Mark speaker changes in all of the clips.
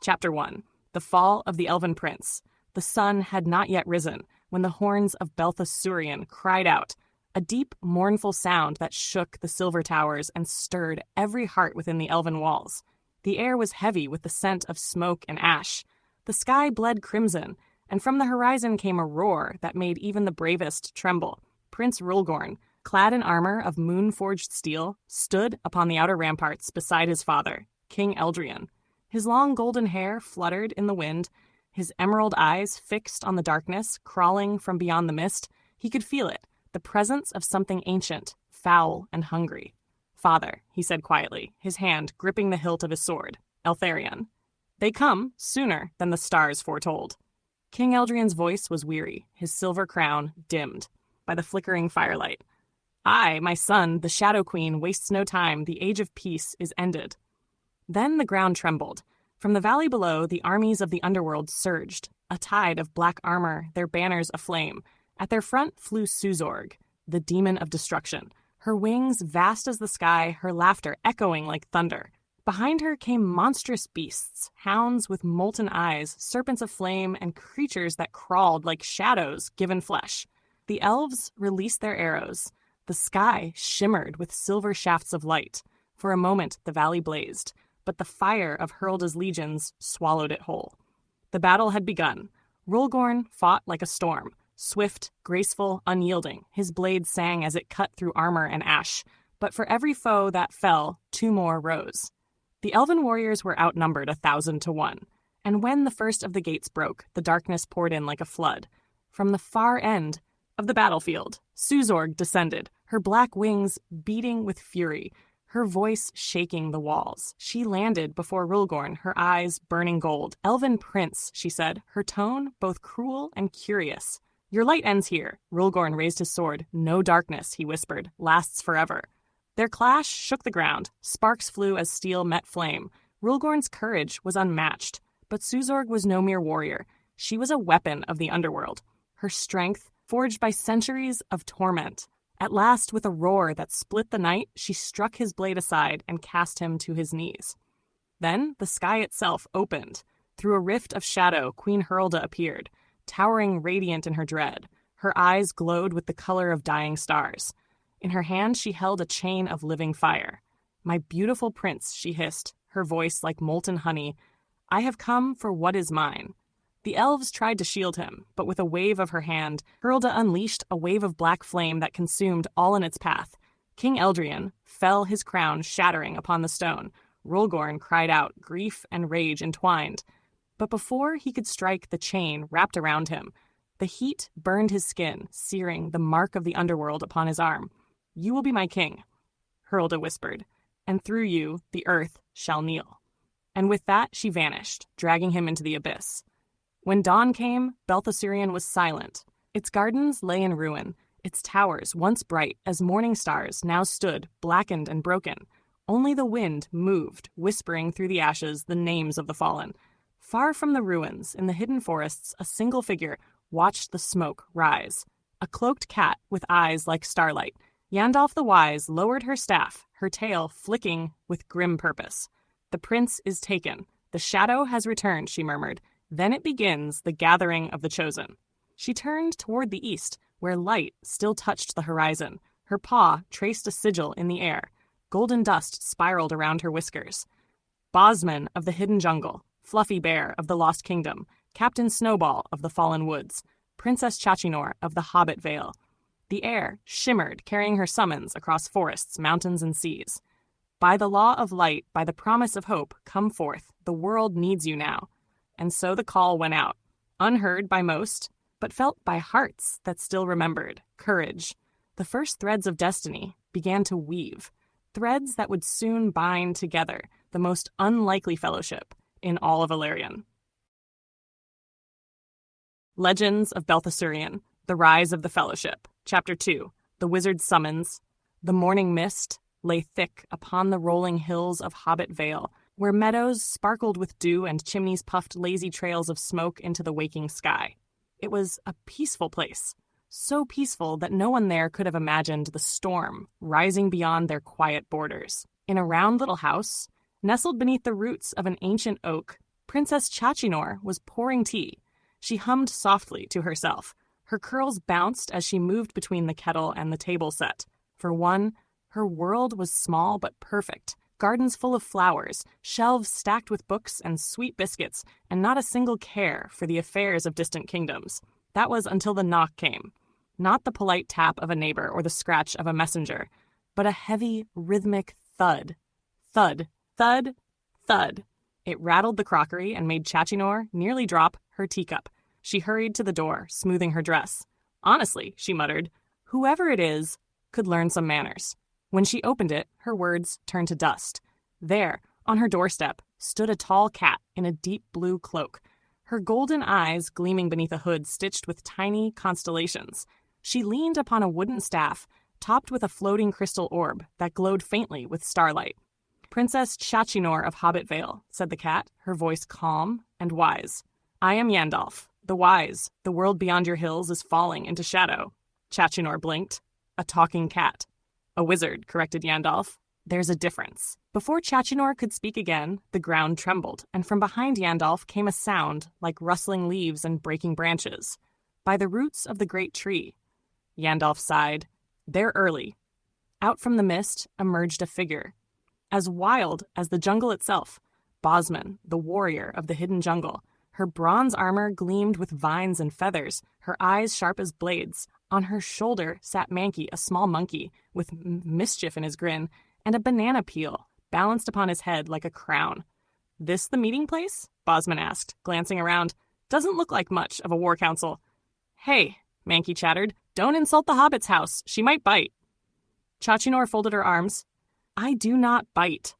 Speaker 1: Chapter 1. The Fall of the Elven Prince. The sun had not yet risen when the horns of Belthasurian cried out, a deep, mournful sound that shook the silver towers and stirred every heart within the elven walls. The air was heavy with the scent of smoke and ash. The sky bled crimson, and from the horizon came a roar that made even the bravest tremble. Prince Rulgorn, clad in armor of moon-forged steel, stood upon the outer ramparts beside his father, King Eldrian. His long golden hair fluttered in the wind, his emerald eyes fixed on the darkness, crawling from beyond the mist. He could feel it, the presence of something ancient, foul, and hungry. "Father," he said quietly, his hand gripping the hilt of his sword, "Eltharion. They come sooner than the stars foretold." King Eldrian's voice was weary, his silver crown dimmed by the flickering firelight. "I, my son, the Shadow Queen, wastes no time. The age of peace is ended." Then the ground trembled. From the valley below, the armies of the underworld surged, a tide of black armor, their banners aflame. At their front flew Suzorg, the demon of destruction, her wings vast as the sky, her laughter echoing like thunder. Behind her came monstrous beasts, hounds with molten eyes, serpents of flame, and creatures that crawled like shadows given flesh. The elves released their arrows. The sky shimmered with silver shafts of light. For a moment, the valley blazed, but the fire of Hurlda's legions swallowed it whole. The battle had begun. Rulgorn fought like a storm, swift, graceful, unyielding. His blade sang as it cut through armor and ash. But for every foe that fell, 2 more rose. The elven warriors were outnumbered 1,000 to 1. And when the first of the gates broke, the darkness poured in like a flood. From the far end of the battlefield, Suzorg descended, her black wings beating with fury, her voice shaking the walls. She landed before Rulgorn, her eyes burning gold. "Elven prince," she said, her tone both cruel and curious. "Your light ends here." Rulgorn raised his sword. "No darkness," he whispered, "lasts forever." Their clash shook the ground. Sparks flew as steel met flame. Rulgorn's courage was unmatched, but Suzorg was no mere warrior. She was a weapon of the underworld. Her strength, forged by centuries of torment. At last, with a roar that split the night, she struck his blade aside and cast him to his knees. Then the sky itself opened. Through a rift of shadow, Queen Hurlda appeared, towering radiant in her dread. Her eyes glowed with the color of dying stars. In her hand she held a chain of living fire. "My beautiful prince," she hissed, her voice like molten honey, "I have come for what is mine." The elves tried to shield him, but with a wave of her hand, Hurlda unleashed a wave of black flame that consumed all in its path. King Eldrian fell, his crown shattering upon the stone. Rulgorn cried out, grief and rage entwined. But before he could strike, the chain wrapped around him. The heat burned his skin, searing the mark of the underworld upon his arm. "You will be my king," Hurlda whispered, "and through you the earth shall kneel." And with that she vanished, dragging him into the abyss. When dawn came, Belthasurian was silent. Its gardens lay in ruin. Its towers, once bright as morning stars, now stood, blackened and broken. Only the wind moved, whispering through the ashes the names of the fallen. Far from the ruins, in the hidden forests, a single figure watched the smoke rise. A cloaked cat with eyes like starlight. Yandalf the Wise lowered her staff, her tail flicking with grim purpose. "The prince is taken. The shadow has returned," she murmured. "Then it begins, the gathering of the chosen." She turned toward the east, where light still touched the horizon. Her paw traced a sigil in the air. Golden dust spiraled around her whiskers. "Bosman of the Hidden Jungle, Fluffy Bear of the Lost Kingdom, Captain Snowball of the Fallen Woods, Princess Chachinor of the Hobbit Vale." The air shimmered, carrying her summons across forests, mountains, and seas. "By the law of light, by the promise of hope, come forth. The world needs you now." And so the call went out, unheard by most, but felt by hearts that still remembered. Courage. The first threads of destiny began to weave, threads that would soon bind together the most unlikely fellowship in all of Valerian. Legends of Belthasurian, The Rise of the Fellowship. Chapter 2, The Wizard's Summons. The morning mist lay thick upon the rolling hills of Hobbit Vale, where meadows sparkled with dew and chimneys puffed lazy trails of smoke into the waking sky. It was a peaceful place, so peaceful that no one there could have imagined the storm rising beyond their quiet borders. In a round little house, nestled beneath the roots of an ancient oak, Princess Chachinor was pouring tea. She hummed softly to herself. Her curls bounced as she moved between the kettle and the table set. For one, her world was small but perfect. Gardens full of flowers, shelves stacked with books and sweet biscuits, and not a single care for the affairs of distant kingdoms. That was until the knock came. Not the polite tap of a neighbor or the scratch of a messenger, but a heavy, rhythmic thud. Thud, thud, thud. It rattled the crockery and made Chachinor nearly drop her teacup. She hurried to the door, smoothing her dress. Honestly, she muttered, whoever it is could learn some manners. When she opened it, her words turned to dust. There, on her doorstep, stood a tall cat in a deep blue cloak, her golden eyes gleaming beneath a hood stitched with tiny constellations. She leaned upon a wooden staff, topped with a floating crystal orb that glowed faintly with starlight. Princess Chachinor of Hobbit Vale, said the cat, her voice calm and wise. I am Yandalf, the wise. The world beyond your hills is falling into shadow. Chachinor blinked. A talking cat. A wizard, corrected Yandalf. There's a difference. Before Chachinor could speak again, the ground trembled, and from behind Yandalf came a sound like rustling leaves and breaking branches. By the roots of the great tree. Yandalf sighed. They're early. Out from the mist emerged a figure. As wild as the jungle itself, Bosman, the warrior of the hidden jungle. Her bronze armor gleamed with vines and feathers, her eyes sharp as blades. On her shoulder sat Mankey, a small monkey, with mischief in his grin, and a banana peel balanced upon his head like a crown. This the meeting place? Bosman asked, glancing around. Doesn't look like much of a war council. Hey, Mankey chattered, don't insult the hobbit's house. She might bite. Chachinor folded her arms. I do not bite.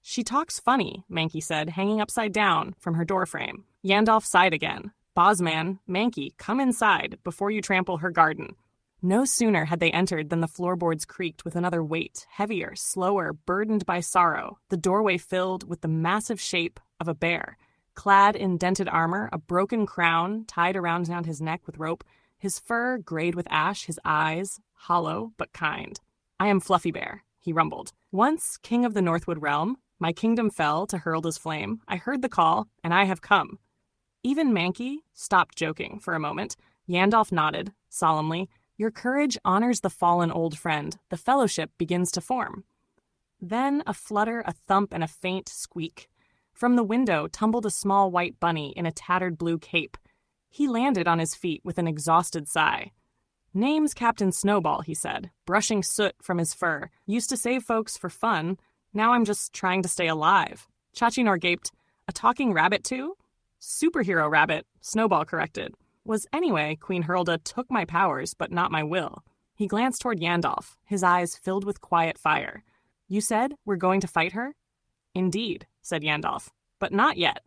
Speaker 1: She talks funny, Mankey said, hanging upside down from her doorframe. Yandalf sighed again. Bosman, Mankey, come inside before you trample her garden. No sooner had they entered than the floorboards creaked with another weight, heavier, slower, burdened by sorrow, the doorway filled with the massive shape of a bear. Clad in dented armor, a broken crown tied around his neck with rope, his fur grayed with ash, his eyes hollow but kind. I am Fluffy Bear, he rumbled. Once king of the Northwood realm, my kingdom fell to Hurlda's flame. I heard the call, and I have come. Even Mankey stopped joking for a moment. Yandalf nodded, solemnly. Your courage honors the fallen old friend. The fellowship begins to form. Then a flutter, a thump, and a faint squeak. From the window tumbled a small white bunny in a tattered blue cape. He landed on his feet with an exhausted sigh. Name's Captain Snowball, he said, brushing soot from his fur. Used to save folks for fun. Now I'm just trying to stay alive. Chachinor gaped. A talking rabbit, too? Superhero rabbit, Snowball corrected. Was anyway, Queen Hurlda took my powers, but not my will. He glanced toward Yandalf, his eyes filled with quiet fire. You said we're going to fight her? Indeed, said Yandalf, but not yet.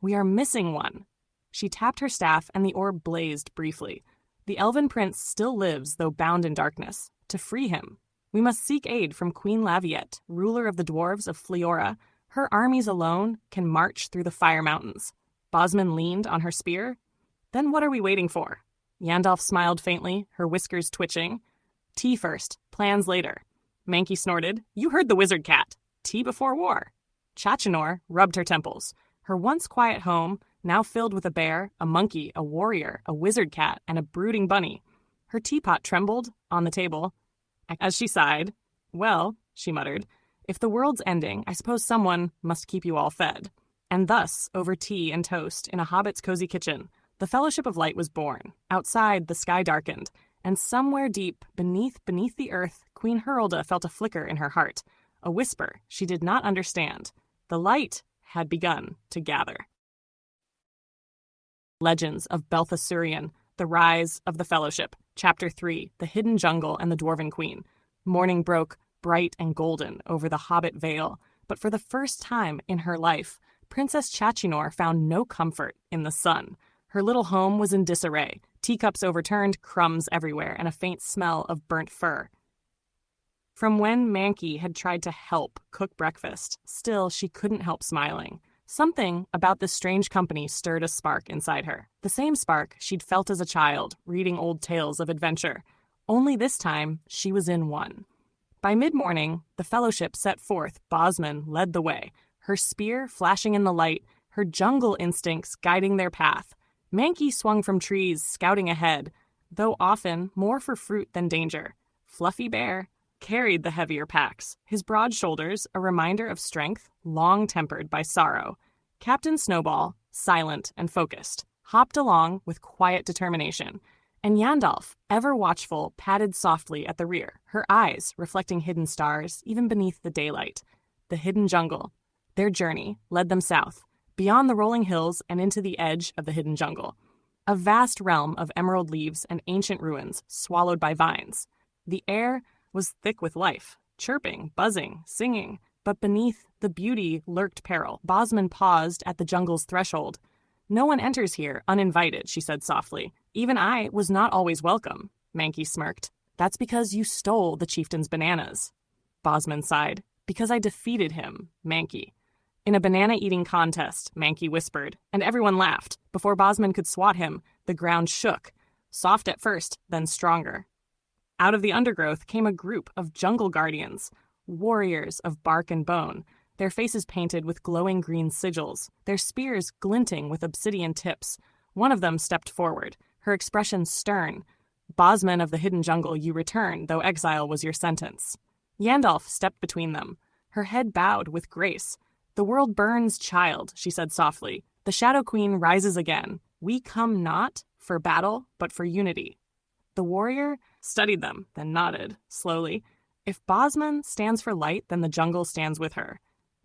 Speaker 1: We are missing one. She tapped her staff, and the orb blazed briefly. The elven prince still lives, though bound in darkness. To free him, we must seek aid from Queen Laviette, ruler of the dwarves of Fleora. Her armies alone can march through the Fire Mountains. Bosman leaned on her spear. Then what are we waiting for? Yandalf smiled faintly, her whiskers twitching. Tea first, plans later. Mankey snorted. You heard the wizard cat. Tea before war. Chachinor rubbed her temples. Her once quiet home, now filled with a bear, a monkey, a warrior, a wizard cat, and a brooding bunny. Her teapot trembled on the table. As she sighed, well, she muttered, if the world's ending, I suppose someone must keep you all fed. And thus, over tea and toast in a hobbit's cozy kitchen, the Fellowship of Light was born. Outside, the sky darkened, and somewhere deep, beneath the earth, Queen Hurlda felt a flicker in her heart, a whisper she did not understand. The light had begun to gather. Legends of Belthasurian, The Rise of the Fellowship, Chapter 3, The Hidden Jungle and the Dwarven Queen. Morning broke, bright and golden, over the Hobbit Vale, but for the first time in her life, Princess Chachinor found no comfort in the sun. Her little home was in disarray, teacups overturned, crumbs everywhere, and a faint smell of burnt fur. From when Mankey had tried to help cook breakfast, still she couldn't help smiling. Something about this strange company stirred a spark inside her. The same spark she'd felt as a child, reading old tales of adventure. Only this time, she was in one. By mid-morning, the fellowship set forth. Bosman led the way, her spear flashing in the light, her jungle instincts guiding their path. Mankey swung from trees, scouting ahead, though often more for fruit than danger. Fluffy Bear carried the heavier packs, his broad shoulders a reminder of strength long tempered by sorrow. Captain Snowball, silent and focused, hopped along with quiet determination, and Yandalf, ever watchful, padded softly at the rear, her eyes reflecting hidden stars even beneath the daylight. The hidden jungle. Their journey led them south, beyond the rolling hills and into the edge of the hidden jungle. A vast realm of emerald leaves and ancient ruins swallowed by vines. The air was thick with life, chirping, buzzing, singing, but beneath the beauty lurked peril. Bosman paused at the jungle's threshold. "No one enters here uninvited," she said softly. "Even I was not always welcome," Mankey smirked. "That's because you stole the chieftain's bananas." Bosman sighed. "Because I defeated him, Mankey." "In a banana-eating contest," Mankey whispered, and everyone laughed. Before Bosman could swat him, the ground shook, soft at first, then stronger. Out of the undergrowth came a group of jungle guardians, warriors of bark and bone, their faces painted with glowing green sigils, their spears glinting with obsidian tips. One of them stepped forward, her expression stern. "Bosman of the hidden jungle, you return, though exile was your sentence." Yandalf stepped between them, her head bowed with grace. "The world burns, child," she said softly. "The Shadow Queen rises again. We come not for battle, but for unity." The warrior studied them, then nodded, slowly. "If Bosman stands for light, then the jungle stands with her."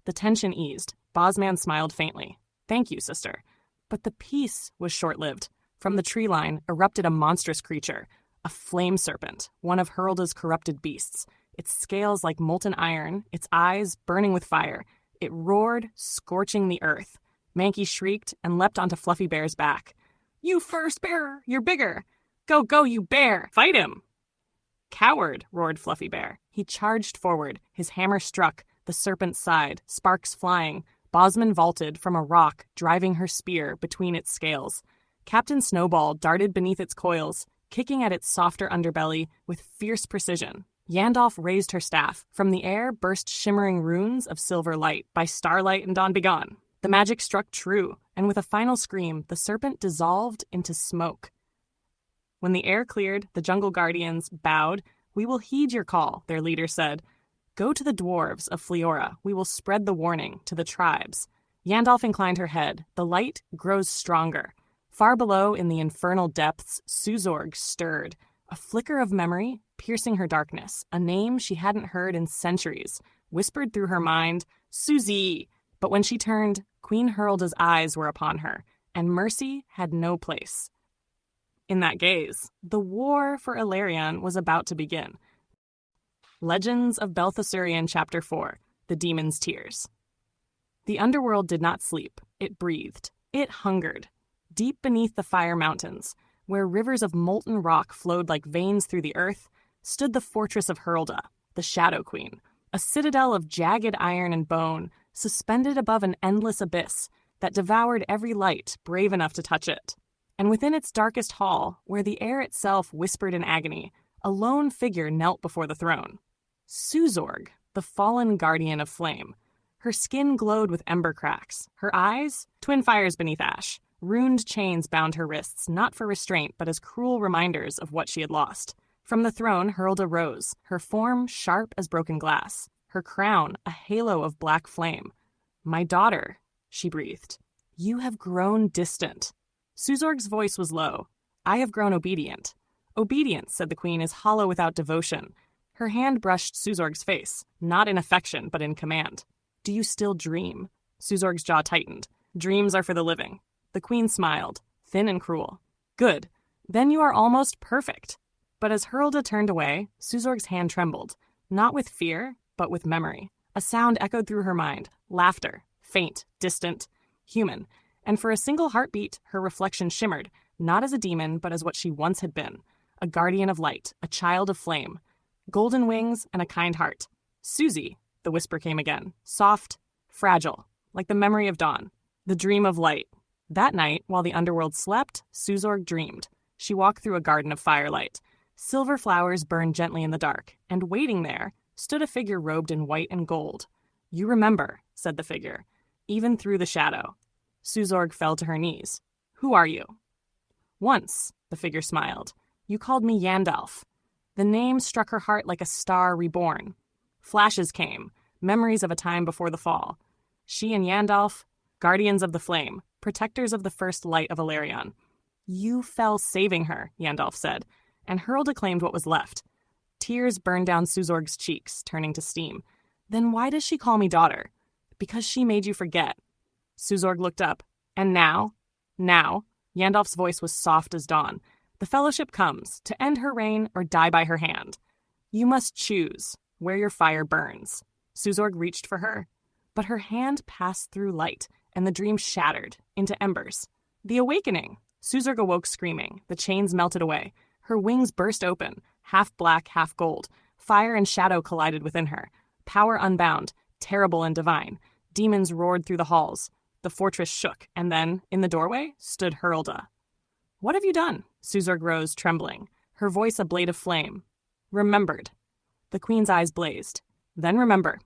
Speaker 1: The tension eased. Bosman smiled faintly. "Thank you, sister." But the peace was short-lived. From the tree line erupted a monstrous creature, a flame serpent, one of Herldah's corrupted beasts, its scales like molten iron, its eyes burning with fire. It roared, scorching the earth. Mankey shrieked and leapt onto Fluffy Bear's back. "You first, bear! You're bigger! Go, go, you bear! Fight him!" "Coward!" roared Fluffy Bear. He charged forward. His hammer struck, the serpent's side, sparks flying. Bosman vaulted from a rock, driving her spear between its scales. Captain Snowball darted beneath its coils, kicking at its softer underbelly with fierce precision. Yandalf raised her staff. From the air burst shimmering runes of silver light. "By starlight and dawn begone." The magic struck true, and with a final scream, the serpent dissolved into smoke. When the air cleared, the jungle guardians bowed. "We will heed your call," their leader said. "Go to the dwarves of Fleora. We will spread the warning to the tribes." Yandalf inclined her head. The light grows stronger. Far below, in the infernal depths, Suzorg stirred. A flicker of memory, piercing her darkness. A name she hadn't heard in centuries. Whispered through her mind, "Suzie!" But when she turned, Queen Herldah's eyes were upon her, and mercy had no place. In that gaze, the war for Ilarion was about to begin. Legends of Belthasurian Chapter 4, The Demon's Tears. The underworld did not sleep. It breathed. It hungered. Deep beneath the Fire Mountains, where rivers of molten rock flowed like veins through the earth, stood the fortress of Herldah, the Shadow Queen, a citadel of jagged iron and bone, suspended above an endless abyss that devoured every light brave enough to touch it. And within its darkest hall, where the air itself whispered in agony, a lone figure knelt before the throne. Suzorg, the fallen guardian of flame. Her skin glowed with ember cracks. Her eyes, twin fires beneath ash. Runed chains bound her wrists, not for restraint, but as cruel reminders of what she had lost. From the throne, Herldah rose, her form sharp as broken glass, her crown a halo of black flame. "My daughter," she breathed, "you have grown distant." Suzorg's voice was low. "I have grown obedient." "Obedience," said the queen, "is hollow without devotion." Her hand brushed Suzorg's face, not in affection, but in command. "Do you still dream?" Suzorg's jaw tightened. "Dreams are for the living." The queen smiled, thin and cruel. "Good. Then you are almost perfect." But as Herldah turned away, Suzorg's hand trembled, not with fear, but with memory. A sound echoed through her mind. Laughter. Faint, distant, human. And for a single heartbeat, her reflection shimmered, not as a demon, but as what she once had been. A guardian of light, a child of flame. Golden wings and a kind heart. "Suzie," the whisper came again. Soft, fragile, like the memory of dawn. The dream of light. That night, while the underworld slept, Suzorg dreamed. She walked through a garden of firelight. Silver flowers burned gently in the dark, and waiting there stood a figure robed in white and gold. "You remember," said the figure, "even through the shadow." Suzorg fell to her knees. Who are you? Once, the figure smiled, you called me Yandalf. The name struck her heart like a star reborn. Flashes came, memories of a time before the fall. She and Yandalf, guardians of the flame, protectors of the first light of Alarion. You fell saving her, Yandalf said, and Hurlda claimed what was left. Tears burned down Suzorg's cheeks, turning to steam. Then why does she call me daughter? Because she made you forget. Suzorg looked up. And now, Yandalf's voice was soft as dawn. The fellowship comes, to end her reign or die by her hand. You must choose where your fire burns. Suzorg reached for her, but her hand passed through light, and the dream shattered into embers. The awakening! Suzorg awoke screaming. The chains melted away. Her wings burst open, half black, half gold. Fire and shadow collided within her. Power unbound, terrible and divine. Demons roared through the halls. The fortress shook, and then, in the doorway, stood Hurlda. What have you done? Suzorg rose, trembling, her voice a blade of flame. Remembered. The queen's eyes blazed. Then remember.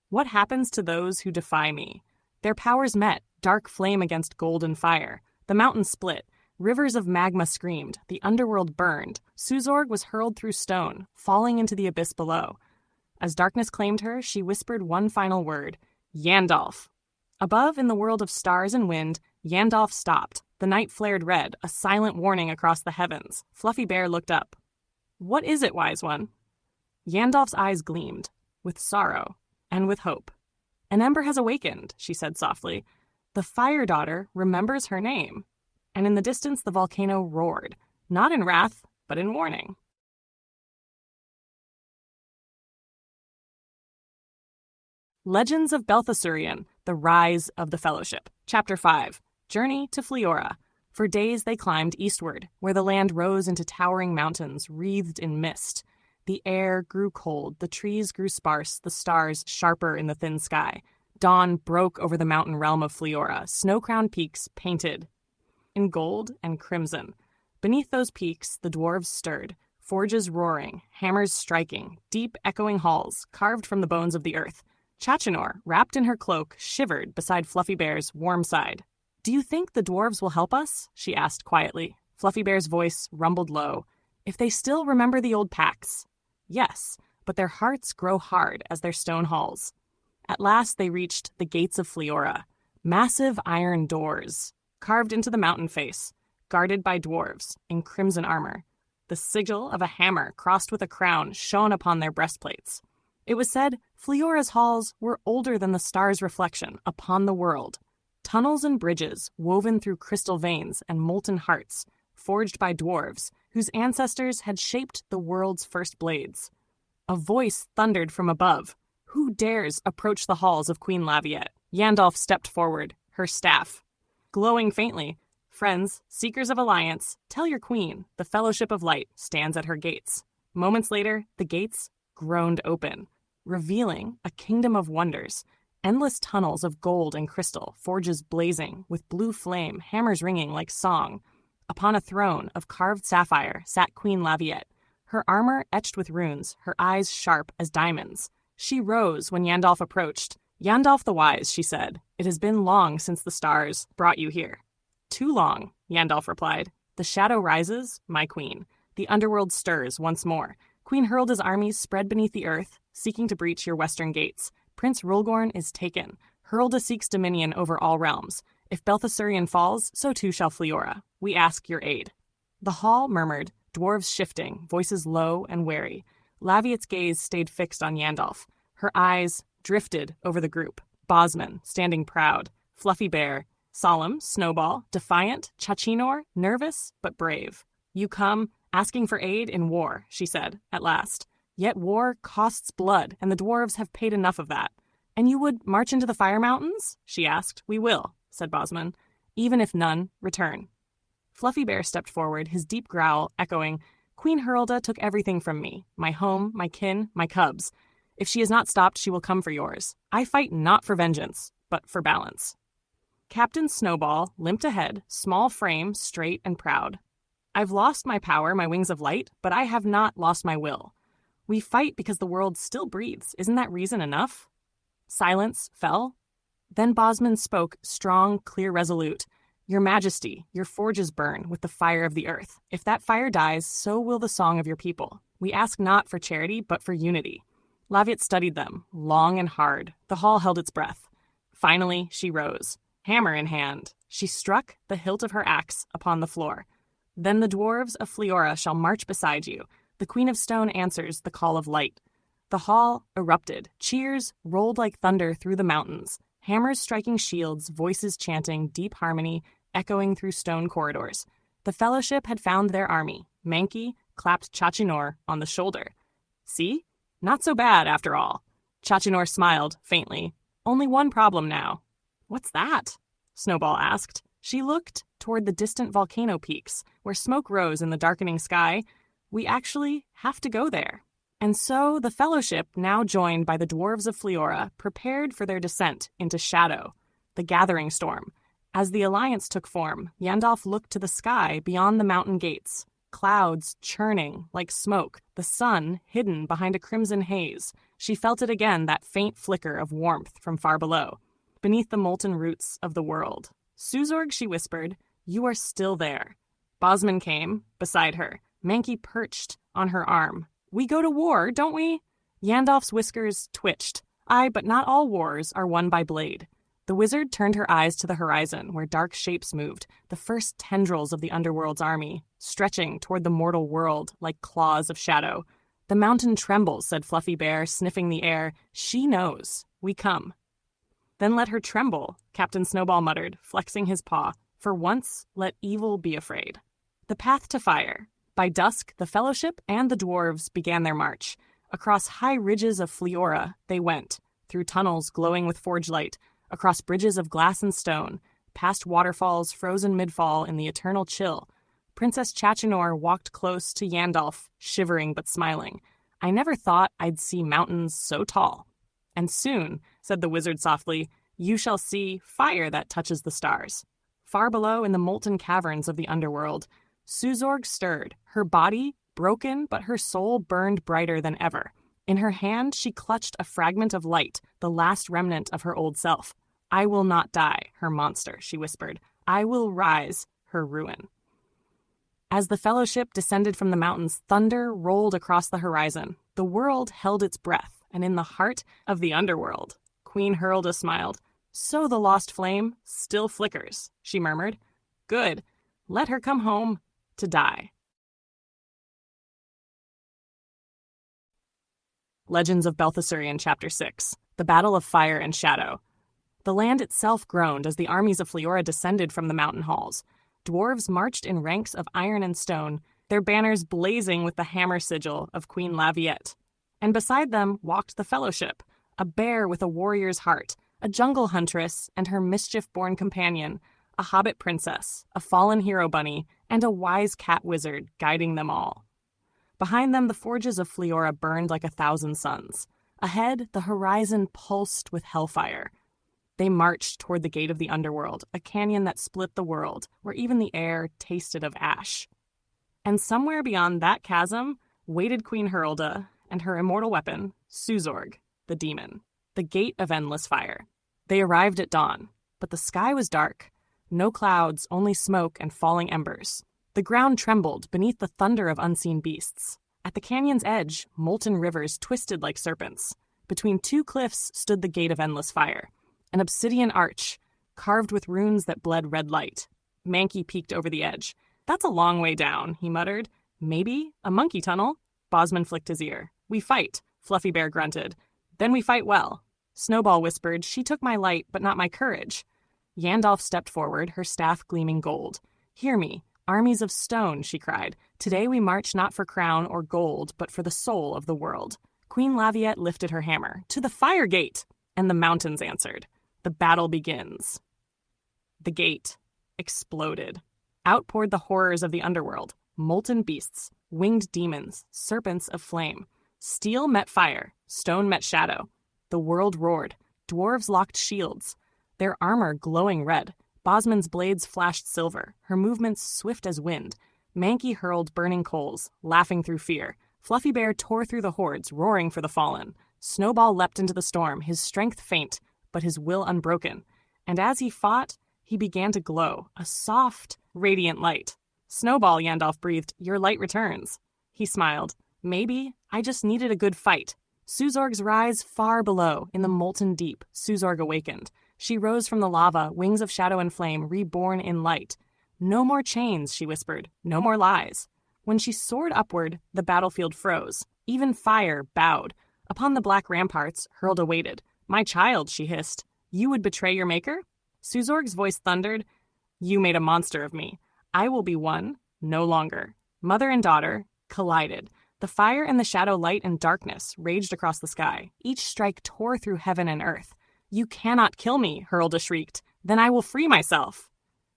Speaker 1: What happens to those who defy me? Their powers met, dark flame against golden fire. The mountain split. Rivers of magma screamed. The underworld burned. Suzorg was hurled through stone, falling into the abyss below. As darkness claimed her, she whispered one final word. Yandalf. Above, in the world of stars and wind, Yandalf stopped. The night flared red, a silent warning across the heavens. Fluffy Bear looked up. What is it, wise one? Yandalf's eyes gleamed, with sorrow and with hope. An ember has awakened, she said softly. The Fire Daughter remembers her name. And in the distance the volcano roared, not in wrath, but in warning. Legends of Belthasurian, The Rise of the Fellowship. Chapter 5. Journey to Fleora. For days they climbed eastward, where the land rose into towering mountains wreathed in mist. The air grew cold, the trees grew sparse, the stars sharper in the thin sky. Dawn broke over the mountain realm of Fleora, snow-crowned peaks painted in gold and crimson. Beneath those peaks, the dwarves stirred, forges roaring, hammers striking, deep echoing halls carved from the bones of the earth. Chachinor, wrapped in her cloak, shivered beside Fluffy Bear's warm side. Do you think the dwarves will help us? She asked quietly. Fluffy Bear's voice rumbled low. If they still remember the old pacts. Yes, but their hearts grow hard as their stone halls. At last they reached the gates of Fleora, massive iron doors, carved into the mountain face, guarded by dwarves in crimson armor. The sigil of a hammer crossed with a crown shone upon their breastplates. It was said Fleora's halls were older than the star's reflection upon the world. Tunnels and bridges woven through crystal veins and molten hearts, forged by dwarves whose ancestors had shaped the world's first blades. A voice thundered from above. Who dares approach the halls of Queen Laviette? Yandalf stepped forward, her staff glowing faintly. Friends, seekers of alliance, tell your queen the Fellowship of Light stands at her gates. Moments later, the gates groaned open, revealing a kingdom of wonders. Endless tunnels of gold and crystal, forges blazing, with blue flame, hammers ringing like song. Upon a throne of carved sapphire sat Queen Laviette, her armor etched with runes, her eyes sharp as diamonds. She rose when Yandalf approached. Yandalf the Wise, she said, it has been long since the stars brought you here. Too long, Yandalf replied. The shadow rises, my queen. The underworld stirs once more. Queen Hurlda's armies spread beneath the earth, seeking to breach your western gates. Prince Rulgorn is taken. Hurlda seeks dominion over all realms. If Belthasurian falls, so too shall Fleora. We ask your aid. The hall murmured, dwarves shifting, voices low and wary. Laviette's gaze stayed fixed on Yandalf. Her eyes drifted over the group. Bosman, standing proud. Fluffy Bear, solemn, Snowball, defiant, Chachinor, nervous but brave. You come, asking for aid in war, she said, at last. Yet war costs blood, and the dwarves have paid enough of that. And you would march into the Fire Mountains? She asked. We will, said Bosman, even if none return. Fluffy Bear stepped forward, his deep growl echoing, Queen Hurlda took everything from me, my home, my kin, my cubs. If she is not stopped, she will come for yours. I fight not for vengeance, but for balance. Captain Snowball limped ahead, small frame, straight and proud. I've lost my power, my wings of light, but I have not lost my will. We fight because the world still breathes. Isn't that reason enough? Silence fell. Then Bosman spoke, strong, clear, resolute. Your Majesty, your forges burn with the fire of the earth. If that fire dies, so will the song of your people. We ask not for charity, but for unity. Laviette studied them, long and hard. The hall held its breath. Finally, she rose, hammer in hand. She struck the hilt of her axe upon the floor. Then the dwarves of Fleora shall march beside you. The Queen of Stone answers the call of light. The hall erupted. Cheers rolled like thunder through the mountains. Hammers striking shields, voices chanting, deep harmony echoing through stone corridors. The Fellowship had found their army. Mankey clapped Chachinor on the shoulder. See? Not so bad, after all. Chachinor smiled, faintly. Only one problem now. What's that? Snowball asked. She looked toward the distant volcano peaks, where smoke rose in the darkening sky. We actually have to go there. And so the Fellowship, now joined by the dwarves of Fleora, prepared for their descent into Shadow, the gathering storm. As the alliance took form, Yandalf looked to the sky beyond the mountain gates, clouds churning like smoke, the sun hidden behind a crimson haze. She felt it again, that faint flicker of warmth from far below, beneath the molten roots of the world. Suzorg, she whispered, you are still there. Bosman came, beside her. Mankey perched on her arm. We go to war, don't we? Yandalf's whiskers twitched. Aye, but not all wars are won by blade. The wizard turned her eyes to the horizon, where dark shapes moved, the first tendrils of the underworld's army, stretching toward the mortal world like claws of shadow. The mountain trembles, said Fluffy Bear, sniffing the air. She knows. We come. Then let her tremble, Captain Snowball muttered, flexing his paw. For once, let evil be afraid. The path to fire. By dusk, the Fellowship and the dwarves began their march. Across high ridges of Fleora they went, through tunnels glowing with forge light, across bridges of glass and stone, past waterfalls frozen mid-fall in the eternal chill. Princess Chachinor walked close to Yandalf, shivering but smiling. I never thought I'd see mountains so tall. And soon, said the wizard softly, you shall see fire that touches the stars. Far below in the molten caverns of the underworld, Suzorg stirred, her body broken, but her soul burned brighter than ever. In her hand, she clutched a fragment of light, the last remnant of her old self. I will not die, her monster, she whispered. I will rise, her ruin. As the Fellowship descended from the mountains, thunder rolled across the horizon. The world held its breath, and in the heart of the underworld, Queen Herlda smiled. So the lost flame still flickers, she murmured. Good. Let her come home to die. Legends of Belthasurian, Chapter 6. The Battle of Fire and Shadow. The land itself groaned as the armies of Fleora descended from the mountain halls. Dwarves marched in ranks of iron and stone, their banners blazing with the hammer sigil of Queen Laviette. And beside them walked the Fellowship, a bear with a warrior's heart, a jungle huntress and her mischief-born companion, a hobbit princess, a fallen hero bunny, and a wise cat wizard guiding them all. Behind them, the forges of Fleora burned like 1,000 suns. Ahead, the horizon pulsed with hellfire. They marched toward the gate of the underworld, a canyon that split the world, where even the air tasted of ash. And somewhere beyond that chasm waited Queen Herlda and her immortal weapon, Suzorg, the demon, the gate of endless fire. They arrived at dawn, but the sky was dark. No clouds, only smoke and falling embers. The ground trembled beneath the thunder of unseen beasts. At the canyon's edge, molten rivers twisted like serpents. Between two cliffs stood the gate of endless fire, an obsidian arch, carved with runes that bled red light. Mankey peeked over the edge. That's a long way down, he muttered. Maybe a monkey tunnel? Bosman flicked his ear. We fight, Fluffy Bear grunted. Then we fight well. Snowball whispered, she took my light, but not my courage. Yandalf stepped forward, her staff gleaming gold. Hear me, armies of stone, she cried. Today we march not for crown or gold, but for the soul of the world. Queen Laviette lifted her hammer. To the fire gate! And the mountains answered. The battle begins. The gate exploded. Out poured the horrors of the underworld, molten beasts, winged demons, serpents of flame. Steel met fire, stone met shadow. The world roared. Dwarves locked shields, their armor glowing red. Bosman's blades flashed silver, her movements swift as wind. Mankey hurled burning coals, laughing through fear. Fluffy Bear tore through the hordes, roaring for the fallen. Snowball leapt into the storm, his strength faint, but his will unbroken. And as he fought, he began to glow, a soft, radiant light. "Snowball," Yandalf breathed, "your light returns." He smiled. "Maybe. I just needed a good fight." Suzorg's rise far below, in the molten deep, Suzorg awakened. She rose from the lava, wings of shadow and flame, reborn in light. "No more chains," she whispered. "No more lies." When she soared upward, the battlefield froze. Even fire bowed. Upon the black ramparts, Hurlda waited. "My child," she hissed. "You would betray your maker?" Suzorg's voice thundered. "You made a monster of me. I will be one, no longer." Mother and daughter collided. The fire and the shadow, light and darkness, raged across the sky. Each strike tore through heaven and earth. "You cannot kill me," Hurlda shrieked. "Then I will free myself."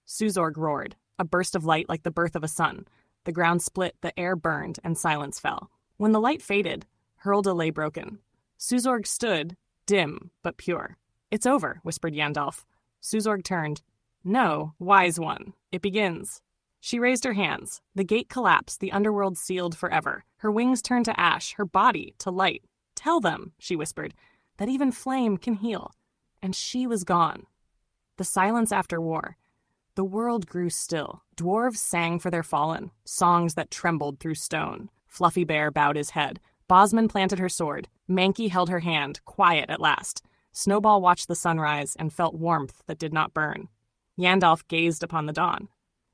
Speaker 1: Suzorg roared, a burst of light like the birth of a sun. The ground split, the air burned, and silence fell. When the light faded, Hurlda lay broken. Suzorg stood, dim but pure. "It's over," whispered Yandalf. Suzorg turned. "No, wise one. It begins." She raised her hands. The gate collapsed, the underworld sealed forever. Her wings turned to ash, her body to light. "Tell them," she whispered, "that even flame can heal." And she was gone. The silence after war. The world grew still. Dwarves sang for their fallen, songs that trembled through stone. Fluffy Bear bowed his head. Bosman planted her sword. Mankey held her hand, quiet at last. Snowball watched the sunrise and felt warmth that did not burn. Yandalf gazed upon the dawn.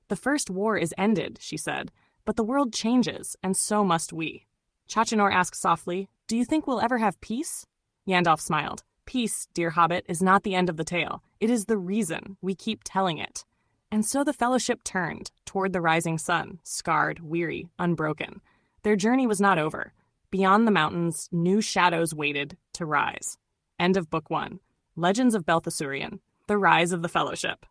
Speaker 1: "The first war is ended," she said, "but the world changes, and so must we." Chachanor asked softly, "Do you think we'll ever have peace?" Yandalf smiled. "Peace, dear hobbit, is not the end of the tale. It is the reason we keep telling it." And so the fellowship turned toward the rising sun, scarred, weary, unbroken. Their journey was not over. Beyond the mountains, new shadows waited to rise. End of Book 1. Legends of Belthasurian. The Rise of the Fellowship.